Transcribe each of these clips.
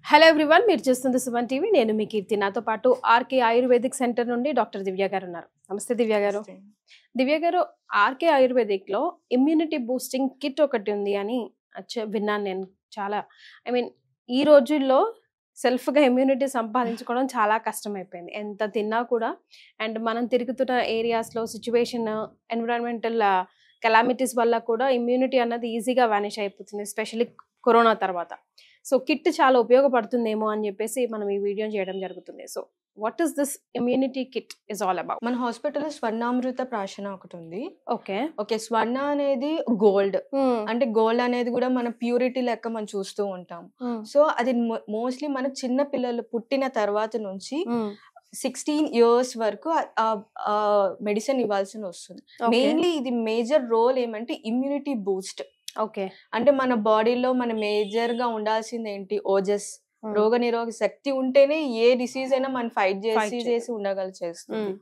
Hello everyone, మీరు చూస్తుంది Suman TV. నేను మీ కీర్తి. నాతో పాటు ఆర్కే ఆయుర్వేదిక్ సెంటర్ నుండి డాక్టర్ దివ్య గారు ఉన్నారు. నమస్తే దివ్య గారు. దివ్య గారు, ఆర్కే ఆయుర్వేదిక్ లో ఇమ్యూనిటీ బూస్టింగ్ కిట్ ఒకటి ఉంది అని విన్నాను నేను. చాలా ఈ రోజుల్లో సెల్ఫ్గా ఇమ్యూనిటీ సంపాదించుకోవడం చాలా కష్టమైపోయింది. ఎంత తిన్నా కూడా. అండ్ మనం తిరుగుతున్న ఏరియాస్లో సిచ్యువేషన్, ఎన్విరాన్మెంటల్ కెలామిటీస్ వల్ల కూడా ఇమ్యూనిటీ అన్నది ఈజీగా వానిష్ అయిపోతుంది, ఎస్పెషల్లీ కరోనా తర్వాత. సో కిట్ చాలా ఉపయోగపడుతుందేమో అని చెప్పేసి మనం ఈ వీడియో చేయడం జరుగుతుంది. So what is this immunity kit is all about? మన హాస్పిటల్లో స్వర్ణామృత ప్రాశన ఒకటి ఉంది. ఓకే. స్వర్ణ అనేది గోల్డ్. అంటే గోల్డ్ అనేది కూడా మన ప్యూరిటీ లెక్క మనం చూస్తూ ఉంటాం. సో అది మోస్ట్లీ మన చిన్న పిల్లలు పుట్టిన తర్వాత నుంచి 16 years వరకు మెడిసిన్ ఇవ్వాల్సి వస్తుంది. మెయిన్లీ ఇది మేజర్ రోల్ ఏమంటే ఇమ్యూనిటీ బూస్ట్. ఓకే. అంటే మన బాడీలో మన మేజర్ గా ఉండాల్సింది ఏంటి? ఓజస్, రోగ నిరోధక శక్తి ఉంటేనే ఏ డిసీజ్ అయినా మనం ఫైట్ చేసి ఉండగలిచేస్తుంది.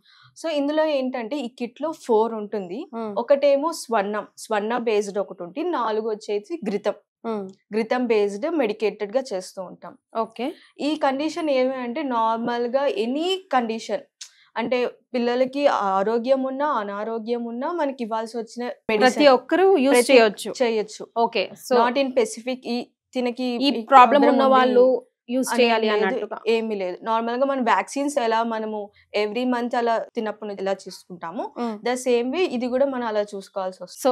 సో ఇందులో ఏంటంటే ఈ కిట్ లో 4 ఉంటుంది. ఒకటేమో స్వర్ణ బేస్డ్ ఒకటి ఉంటుంది, 4 వచ్చేసి ఘృతం బేస్డ్ మెడికేటెడ్ గా చేస్తూ ఉంటాం. ఓకే. ఈ కండిషన్ ఏమి అంటే నార్మల్ గా ఎనీ కండిషన్, అంటే పిల్లలకి ఆరోగ్యం ఉన్నా అనారోగ్యం ఉన్నా మనకి ఇవ్వాల్సి వచ్చిన ప్రతి ఒక్కరు యూజ్ చేయొచ్చు. Okay. So not in specific ఈ ప్రాబ్లం ఉన్న వాళ్ళు యూజ్ చేయాలి అన్నట్టుగా ఏమీ లేదు. నార్మల్ గా మనం వ్యాక్సిన్స్ ఎలా మనము ఎవ్రీ మంత్ అలా తిన్నప్పుడు ఎలా చూసుకుంటామో ద సేమ్ వే ఇది కూడా మనం అలా చూసుకోవాల్సి వస్తుంది. సో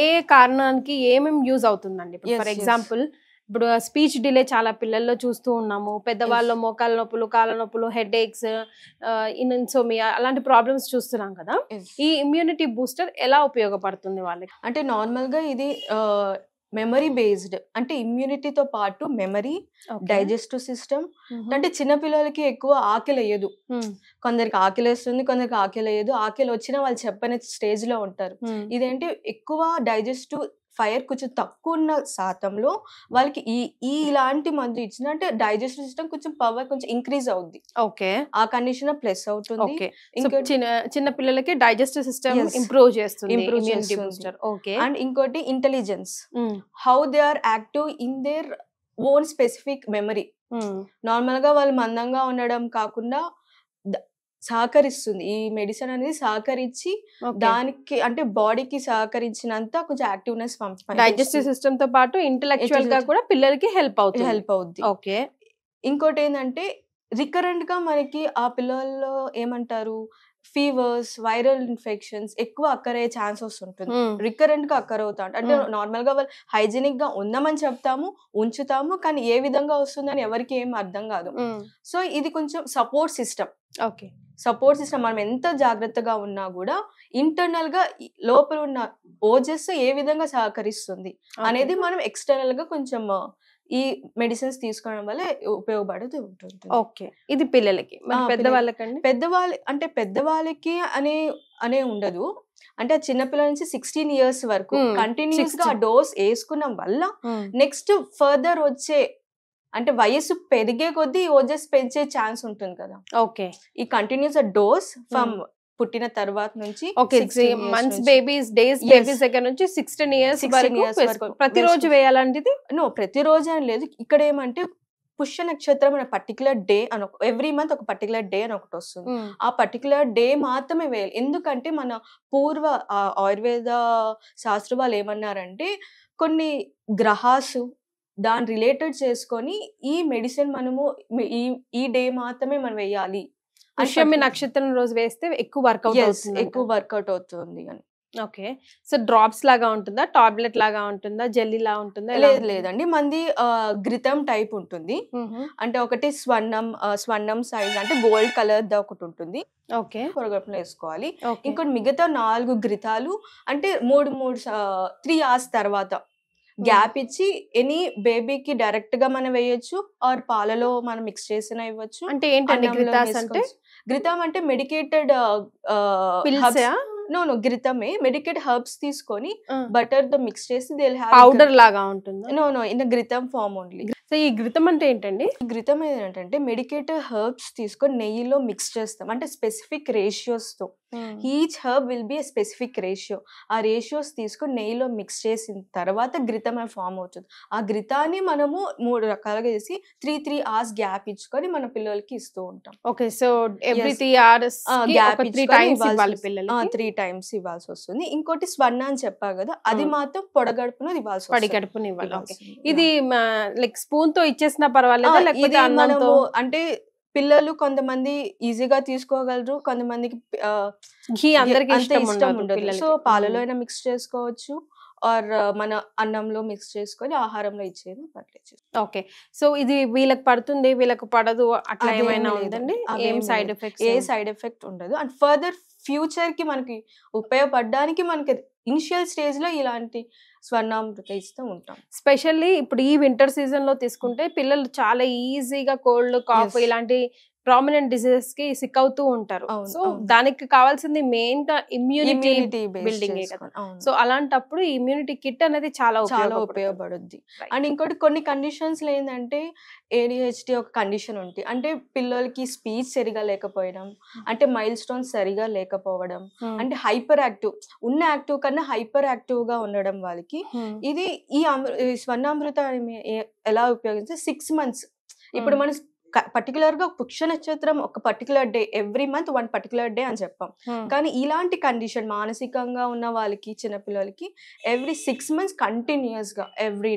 ఏ కారణానికి ఏమేమి యూజ్ అవుతుందండి? ఫర్ ఎగ్జాంపుల్, ఇప్పుడు స్పీచ్ డిలే చాలా పిల్లల్లో చూస్తూ ఉన్నాము. పెద్దవాళ్ళు మోకాల నొప్పులు, కాళ్ళ నొప్పులు, హెడ్ ఏక్స్, ఇన్సోమియా అలాంటి ప్రాబ్లమ్స్ చూస్తున్నాం కదా. ఈ ఇమ్యూనిటీ బూస్టర్ ఎలా ఉపయోగపడుతుంది వాళ్ళకి? అంటే నార్మల్ గా ఇది మెమరీ బేస్డ్, అంటే ఇమ్యూనిటీతో పాటు మెమరీ, డైజెస్టివ్ సిస్టమ్. అంటే చిన్నపిల్లలకి ఎక్కువ ఆకలి వేయదు. కొందరికి ఆకలి వేస్తుంది, కొందరికి ఆకలి వేయదు. ఆకలి వచ్చినా వాళ్ళు చెప్పని స్టేజ్ లో ఉంటారు. ఇదేంటి ఎక్కువ డైజెస్టివ్ ఫైర్ కొంచెం తక్కువ ఉన్న శాతంలో వాళ్ళకి ఇలాంటి మందు ఇచ్చిన అంటే డైజెస్టివ్ సిస్టమ్ కొంచెం పవర్ కొంచెం ఇంక్రీజ్ అవుద్ది. ఓకే. ఆ కండిషన్ ప్లస్ అవుతుంది. చిన్న పిల్లలకి డైజెస్టివ్ సిస్టమ్ ఇంప్రూవ్ చేస్తుంది. అండ్ ఇంకోటి intelligence, how they are active in their own specific memory. Normal గా వాళ్ళు మందంగా ఉండడం కాకుండా సహకరిస్తుంది. ఈ మెడిసిన్ అనేది సహకరించి దానికి అంటే బాడీకి సహకరించినంత కొంచెం యాక్టివ్నెస్ డైజెస్టివ్ సిస్టమ్ తో పాటు ఇంటెలెక్చువల్ గా కూడా పిల్లలకి హెల్ప్ అవుద్ది. ఓకే. ఇంకోటి ఏంటంటే రికరెంట్ గా మనకి ఆ పిల్లల్లో ఏమంటారు ఫీవర్స్, వైరల్ ఇన్ఫెక్షన్స్ ఎక్కువ అక్కరయ్యే ఛాన్సెస్ ఉంటుంది. రికరెంట్ గా అక్కర్ అవుతా అంటే నార్మల్ గా వాళ్ళు హైజీనిక్ గా ఉందామని చెప్తాము, ఉంచుతాము, కానీ ఏ విధంగా వస్తుందని ఎవరికి ఏం అర్థం కాదు. సో ఇది కొంచెం support system. Okay. Support system. మనం ఎంత జాగ్రత్తగా ఉన్నా కూడా ఇంటర్నల్ గా లోపల ఉన్న ఓజస్ ఏ విధంగా సహకరిస్తుంది అనేది మనం ఎక్స్టర్నల్ గా కొంచెం ఈ మెడిసిన్స్ తీసుకోవడం వల్ల ఉపయోగపడుతూ ఉంటుంది. ఓకే. ఇది పిల్లలకి. పెద్దవాళ్ళకి అనే ఉండదు. అంటే చిన్నపిల్లల నుంచి 16 years వరకు కంటిన్యూస్ గా డోస్ వేసుకున్న వల్ల నెక్స్ట్ ఫర్దర్ వచ్చే అంటే వయసు పెరిగే కొద్దీ ఓజస్ పెంచే ఛాన్స్ ఉంటుంది కదా. ఓకే. ఈ కంటిన్యూస్ డోస్ ఫ్రమ్ పుట్టిన తర్వాత నుంచి మంత్స్ బేబీస్, డేస్ బేబీస్ దగ్గర నుంచి 16 years వరకు ప్రతిరోజు వేయాలంటే ప్రతిరోజు అని లేదు. ఇక్కడ ఏమంటే పుష్య నక్షత్రం అనే పర్టికులర్ డే అని ఎవ్రీ మంత్ ఒక పర్టికులర్ డే అని ఒకటి వస్తుంది. ఆ పర్టికులర్ డే మాత్రమే వేయాలి. ఎందుకంటే మన పూర్వ ఆయుర్వేద శాస్త్ర వాళ్ళు ఏమన్నారంటే కొన్ని గ్రహాసు దాని రిలేటెడ్ చేసుకొని ఈ మెడిసిన్ మనము ఈ డే మాత్రమే మనం వేయాలి. పుష్యమి నక్షత్రం రోజు వేస్తే ఎక్కువ వర్కౌట్ అవుతుంది అని. ఓకే. సో డ్రాప్స్ లాగా ఉంటుందా, టాబ్లెట్ లాగా ఉంటుందా, జెల్లీ లా ఉంటుందా? లేదండి, మంది ఘృతం టైప్ ఉంటుంది. అంటే ఒకటి స్వర్ణం సైజ్ అంటే గోల్డ్ కలర్ దా ఒకటి ఉంటుంది. ఓకే. పొరగట్టులో వేసుకోవాలి. ఇంకోటి మిగతా 4 ఘృతాలు అంటే 3 hours తర్వాత గ్యాప్ ఇచ్చి ఎనీ బేబీకి డైరెక్ట్ గా మనం వేయొచ్చు, ఆర్ పాలలో మనం మిక్స్ చేసిన ఇవ్వచ్చు. అంటే ఏంటంటే ఘృతం అంటే మెడికేటెడ్ ఘృతమే మెడికేట్ హర్బ్స్ తీసుకొని బటర్ తో మిక్స్ చేసి పౌడర్ లాగా ఉంటుంది. ఇన్ ఘృతం ఫార్మ్ ఓన్లీ. సో ఈ ఘృతం అంటే ఏంటండి? ఘృతం ఏంటంటే మెడికేటెడ్ హర్బ్స్ తీసుకొని నెయ్యిలో మిక్స్ చేస్తాం. అంటే స్పెసిఫిక్ రేషియోస్ తో each herb will be a specific ratio. ఆ రేషియోస్ తీసుకొని నెయ్యిలో మిక్స్ చేసిన తర్వాత ఘృతం అని ఫామ్ అవుతుంది. ఆ ఘృతాన్ని మనము 3 రకాలుగా చేసి 3 hours గ్యాప్ ఇచ్చుకొని మన పిల్లలకి ఇస్తూ ఉంటాం. Okay, so every 3 hours gap 3 times ఇవ్వాలి పిల్లలకి. 3 times ఇవ్వాల్సి వస్తుంది. ఇంకోటి స్వర్ణ అని చెప్పా కదా, అది మాత్రం పొడగడుపున ఇవ్వాల్సి వస్తుంది. పడిగడుపుని ఇవ్వాలి. ఓకే, ఇది లైక్ స్పూన్ తో ఇచ్చేసినా పర్వాలేదా లేకపోతే అన్నంతో? అంటే పిల్లలు కొంతమంది ఈజీగా తీసుకోగలరు, కొంతమందికి ఘీ అందరికి ఇష్టం ఉండదు. సో పాలలో అయినా మిక్స్ చేసుకోవచ్చు, ఆర్ మన అన్నంలో మిక్స్ చేసుకొని ఆహారంలో ఇచ్చేది పర్లేదు. ఓకే, సో ఇది వీళ్ళకి పడుతుంది వీళ్ళకి పడదు అట్లా ఏమైనా ఉందండి? ఏం సైడ్ ఎఫెక్ట్స్? ఏ సైడ్ ఎఫెక్ట్ ఉండదు. అండ్ ఫర్దర్ ఫ్యూచర్ కి మనకి ఉపయోగపడడానికి మనకి ఇనిషియల్ స్టేజ్ లో ఇలాంటి స్వర్ణామృత ఇస్తూ ఉంటాం. స్పెషల్లీ ఇప్పుడు ఈ వింటర్ సీజన్ లో తీసుకుంటే పిల్లలు చాలా ఈజీగా కోల్డ్ కాఫ్ ఇలాంటి ప్రామినెంట్ డిసీజెస్ కి సిక్ అవుతూ ఉంటారు. సో దానికి కావాల్సింది మెయిన్ గా ఇమ్యూనిటీ బిల్డింగ్. సో అలాంటప్పుడు ఇమ్యూనిటీ కిట్ అనేది చాలా ఉపయోగపడుద్ది. అండ్ ఇంకోటి కొన్ని కండిషన్స్ లో ఏంటంటే ADHD ఒక కండిషన్ ఉంటుంది. అంటే పిల్లలకి స్పీచ్ సరిగా లేకపోవడం, అంటే మైల్ స్టోన్స్ సరిగా లేకపోవడం, అంటే హైపర్ యాక్టివ్ ఉన్న యాక్టివ్ కన్నా హైపర్ యాక్టివ్ గా ఉండడం వాళ్ళకి. ఇది ఈ స్వర్ణామృత ఎలా ఉపయోగిస్తే 6 months ఇప్పుడు మనం పర్టికులర్ గా పుష్య నక్షత్రం ఒక particular day every month 1 particular day అని చెప్పాం. కానీ ఇలాంటి కండిషన్ మానసికంగా ఉన్న వాళ్ళకి చిన్నపిల్లలకి ఎవ్రీ 6 months కంటిన్యూస్ గా ఎవ్రీ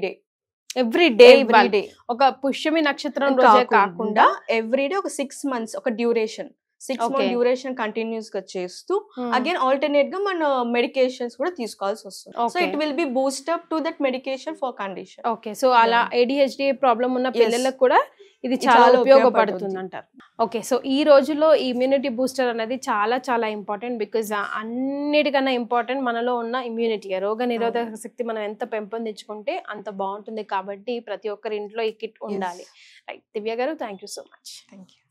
డే ఒక పుష్యమి నక్షత్రం రోజే కాకుండా ఎవ్రీ డే ఒక 6 months ఒక డ్యూరేషన్ 6 month డ్యూరేషన్ కంటిన్యూస్ గా చేస్తూ అగైన్ ఆల్టర్నేట్ గా మన మెడికేషన్స్ కూడా తీసుకోవాల్సి వస్తుంది. So it will be Boost up to that medication for condition. Okay, so అలా ADHD ప్రాబ్లం ఉన్న పిల్లలకు కూడా ఇది చాలా ఉపయోగపడుతుంది అంటారు. ఓకే, సో ఈ రోజుల్లో ఇమ్యూనిటీ బూస్టర్ అనేది చాలా చాలా ఇంపార్టెంట్. బికాజ్ అన్నిటికన్నా ఇంపార్టెంట్ మనలో ఉన్న ఇమ్యూనిటీ, రోగ నిరోధక శక్తి మనం ఎంత పెంపొందించుకుంటే అంత బాగుంటుంది. కాబట్టి ప్రతి ఒక్కరి ఇంట్లో ఈ కిట్ ఉండాలి. రైట్ దివ్య గారు, thank you so much. Thank you.